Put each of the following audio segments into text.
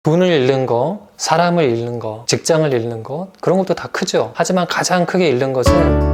돈을 잃는 거, 사람을 잃는 거, 직장을 잃는 것, 그런 것도 다 크죠. 하지만 가장 크게 잃는 것은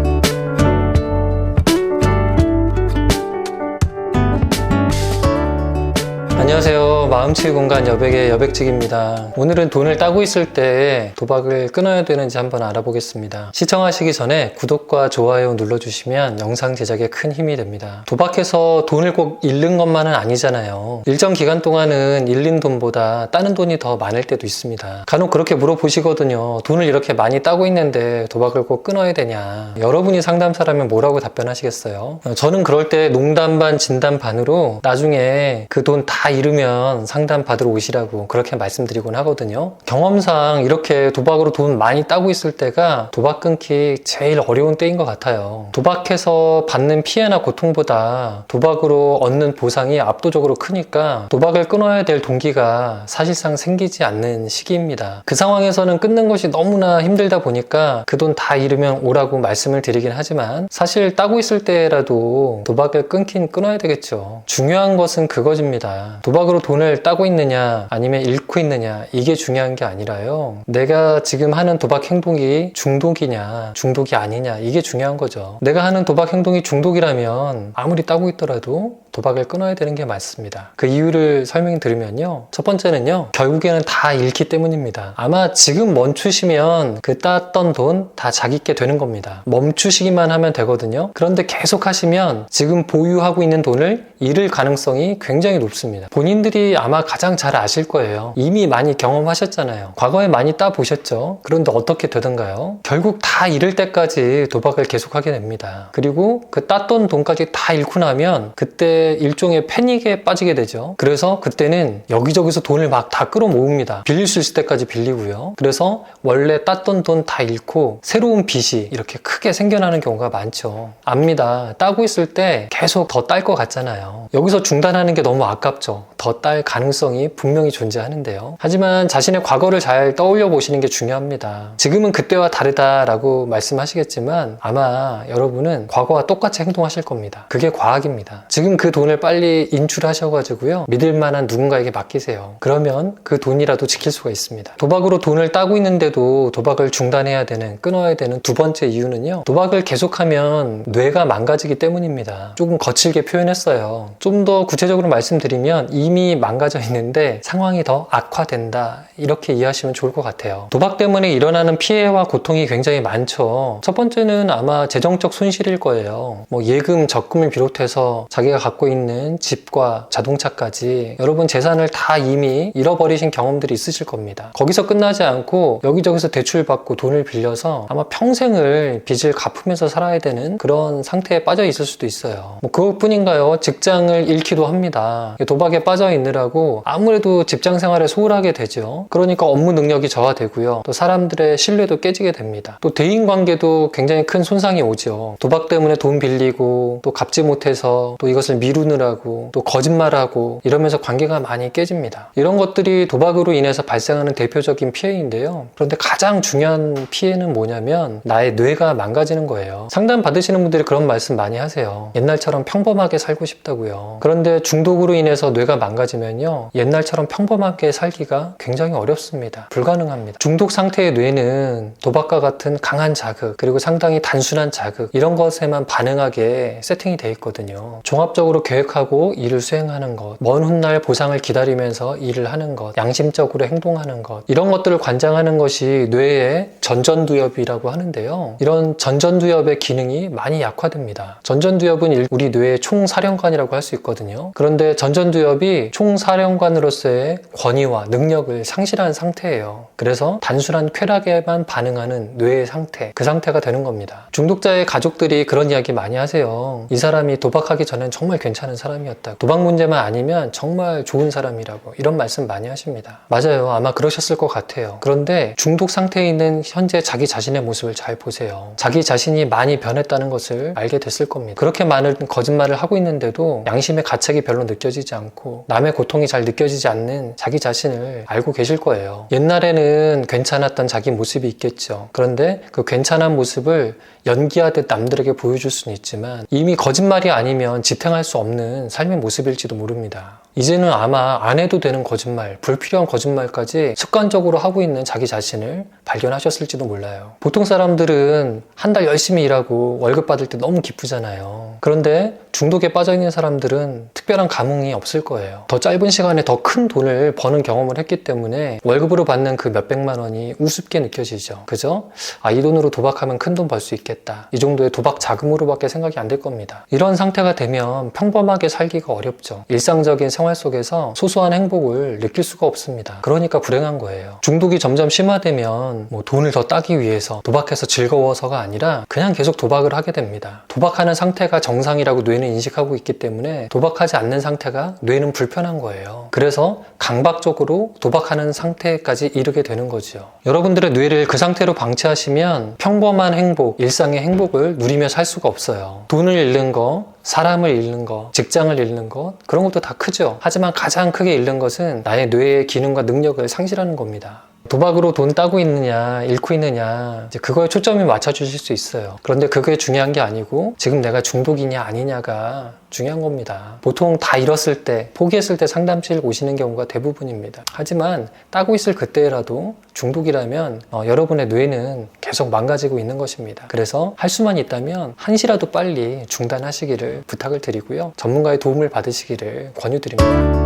안녕하세요. 마음치유 공간 여백의 여백직입니다. 오늘은 돈을 따고 있을 때 도박을 끊어야 되는지 한번 알아보겠습니다. 시청하시기 전에 구독과 좋아요 눌러주시면 영상 제작에 큰 힘이 됩니다. 도박해서 돈을 꼭 잃는 것만은 아니잖아요. 일정 기간 동안은 잃는 돈보다 따는 돈이 더 많을 때도 있습니다. 간혹 그렇게 물어보시거든요. 돈을 이렇게 많이 따고 있는데 도박을 꼭 끊어야 되냐. 여러분이 상담사라면 뭐라고 답변하시겠어요? 저는 그럴 때 농담 반 진담 반으로 나중에 그 돈 다 잃으면 상담 받으러 오시라고 그렇게 말씀드리곤 하거든요. 경험상 이렇게 도박으로 돈 많이 따고 있을 때가 도박 끊기 제일 어려운 때인 것 같아요. 도박해서 받는 피해나 고통보다 도박으로 얻는 보상이 압도적으로 크니까 도박을 끊어야 될 동기가 사실상 생기지 않는 시기입니다. 그 상황에서는 끊는 것이 너무나 힘들다 보니까 그 돈 다 잃으면 오라고 말씀을 드리긴 하지만 사실 따고 있을 때라도 도박을 끊긴 끊어야 되겠죠. 중요한 것은 그것입니다. 도박으로 돈을 따고 있느냐 아니면 잃고 있느냐 이게 중요한 게 아니라요. 내가 지금 하는 도박 행동이 중독이냐 중독이 아니냐 이게 중요한 거죠. 내가 하는 도박 행동이 중독이라면 아무리 따고 있더라도 도박을 끊어야 되는 게 맞습니다. 그 이유를 설명드리면요. 첫 번째는요. 결국에는 다 잃기 때문입니다. 아마 지금 멈추시면 그 땄던 돈 다 자기께 되는 겁니다. 멈추시기만 하면 되거든요. 그런데 계속 하시면 지금 보유하고 있는 돈을 잃을 가능성이 굉장히 높습니다. 본인들이 아마 가장 잘 아실 거예요. 이미 많이 경험하셨잖아요. 과거에 많이 따보셨죠? 그런데 어떻게 되던가요? 결국 다 잃을 때까지 도박을 계속하게 됩니다. 그리고 그 땄던 돈까지 다 잃고 나면 그때 일종의 패닉에 빠지게 되죠. 그래서 그때는 여기저기서 돈을 막 다 끌어모읍니다. 빌릴 수 있을 때까지 빌리고요. 그래서 원래 땄던 돈 다 잃고 새로운 빚이 이렇게 크게 생겨나는 경우가 많죠. 압니다. 따고 있을 때 계속 더 딸 것 같잖아요. 여기서 중단하는 게 너무 아깝죠. 더 딸 가능성이 분명히 존재하는데요. 하지만 자신의 과거를 잘 떠올려 보시는 게 중요합니다. 지금은 그때와 다르다라고 말씀하시겠지만 아마 여러분은 과거와 똑같이 행동하실 겁니다. 그게 과학입니다. 지금 그 돈을 빨리 인출하셔가지고요. 믿을 만한 누군가에게 맡기세요. 그러면 그 돈이라도 지킬 수가 있습니다. 도박으로 돈을 따고 있는데도 도박을 중단해야 되는, 끊어야 되는 두 번째 이유는요. 도박을 계속하면 뇌가 망가지기 때문입니다. 조금 거칠게 표현했어요. 좀 더 구체적으로 말씀드리면 이미 망가져 있는데 상황이 더 악화된다. 이렇게 이해하시면 좋을 것 같아요. 도박 때문에 일어나는 피해와 고통이 굉장히 많죠. 첫 번째는 아마 재정적 손실일 거예요. 예금, 적금을 비롯해서 자기가 갖고 있는 집과 자동차까지 여러분 재산을 다 이미 잃어버리신 경험들이 있으실 겁니다. 거기서 끝나지 않고 여기저기서 대출받고 돈을 빌려서 아마 평생을 빚을 갚으면서 살아야 되는 그런 상태에 빠져 있을 수도 있어요. 그것뿐인가요? 직장을 잃기도 합니다. 도박에 빠져 있느라고 아무래도 직장 생활에 소홀하게 되죠. 그러니까 업무 능력이 저하되고요. 또 사람들의 신뢰도 깨지게 됩니다. 또 대인관계도 굉장히 큰 손상이 오죠. 도박 때문에 돈 빌리고 또 갚지 못해서 또 이것을 미루느라고 또 거짓말하고 이러면서 관계가 많이 깨집니다. 이런 것들이 도박으로 인해서 발생하는 대표적인 피해인데요. 그런데 가장 중요한 피해는 뭐냐면 나의 뇌가 망가지는 거예요. 상담 받으시는 분들이 그런 말씀 많이 하세요. 옛날처럼 평범하게 살고 싶다고요. 그런데 중독으로 인해서 뇌가 망가지면요. 옛날처럼 평범하게 살기가 굉장히 어렵습니다. 불가능합니다. 중독 상태의 뇌는 도박과 같은 강한 자극 그리고 상당히 단순한 자극 이런 것에만 반응하게 세팅이 되어 있거든요. 종합적으로 계획하고 일을 수행하는 것, 먼 훗날 보상을 기다리면서 일을 하는 것, 양심적으로 행동하는 것 이런 것들을 관장하는 것이 뇌의 전전두엽이라고 하는데요. 이런 전전두엽의 기능이 많이 약화됩니다. 전전두엽은 우리 뇌의 총사령관이라고 할 수 있거든요. 그런데 전전두엽이 총사령관으로서의 권위와 능력을 상실한 상태예요. 그래서 단순한 쾌락에만 반응하는 뇌의 상태, 그 상태가 되는 겁니다. 중독자의 가족들이 그런 이야기 많이 하세요. 이 사람이 도박하기 전엔 정말 괜찮은 사람이었다. 도박 문제만 아니면 정말 좋은 사람이라고 이런 말씀 많이 하십니다. 맞아요. 아마 그러셨을 것 같아요. 그런데 중독 상태에 있는 현재 자기 자신의 모습을 잘 보세요. 자기 자신이 많이 변했다는 것을 알게 됐을 겁니다. 그렇게 많은 거짓말을 하고 있는데도 양심의 가책이 별로 느껴지지 않고 남의 고통이 잘 느껴지지 않는 자기 자신을 알고 계실 거예요. 옛날에는 괜찮았던 자기 모습이 있겠죠. 그런데 그 괜찮은 모습을 연기하듯 남들에게 보여줄 수는 있지만 이미 거짓말이 아니면 지탱할 수 없는 삶의 모습일지도 모릅니다. 이제는 아마 안 해도 되는 거짓말, 불필요한 거짓말까지 습관적으로 하고 있는 자기 자신을 발견하셨을지도 몰라요. 보통 사람들은 한 달 열심히 일하고 월급 받을 때 너무 기쁘잖아요. 그런데 중독에 빠져있는 사람들은 특별한 감흥이 없을 거예요. 더 짧은 시간에 더 큰 돈을 버는 경험을 했기 때문에 월급으로 받는 그 몇백만 원이 우습게 느껴지죠. 그죠? 아, 이 돈으로 도박하면 큰 돈 벌 수 있겠다. 이 정도의 도박 자금으로밖에 생각이 안 될 겁니다. 이런 상태가 되면 평범하게 살기가 어렵죠. 일상적인 생활 속에서 소소한 행복을 느낄 수가 없습니다. 그러니까 불행한 거예요. 중독이 점점 심화되면 돈을 더 따기 위해서 도박해서 즐거워서가 아니라 그냥 계속 도박을 하게 됩니다. 도박하는 상태가 정상이라고 뇌는 인식하고 있기 때문에 도박하지 않는 상태가 뇌는 불편한 거예요. 그래서 강박적으로 도박하는 상태까지 이르게 되는 거죠. 여러분들의 뇌를 그 상태로 방치하시면 평범한 행복, 일상의 행복을 누리며 살 수가 없어요. 돈을 잃는 거, 사람을 잃는 것, 직장을 잃는 것, 그런 것도 다 크죠. 하지만 가장 크게 잃는 것은 나의 뇌의 기능과 능력을 상실하는 겁니다. 도박으로 돈 따고 있느냐, 잃고 있느냐, 이제 그거에 초점을 맞춰주실 수 있어요. 그런데 그게 중요한 게 아니고 지금 내가 중독이냐 아니냐가 중요한 겁니다. 보통 다 잃었을 때, 포기했을 때 상담실 오시는 경우가 대부분입니다. 하지만 따고 있을 그때라도 중독이라면 여러분의 뇌는 계속 망가지고 있는 것입니다. 그래서 할 수만 있다면 한시라도 빨리 중단하시기를 부탁을 드리고요. 전문가의 도움을 받으시기를 권유드립니다.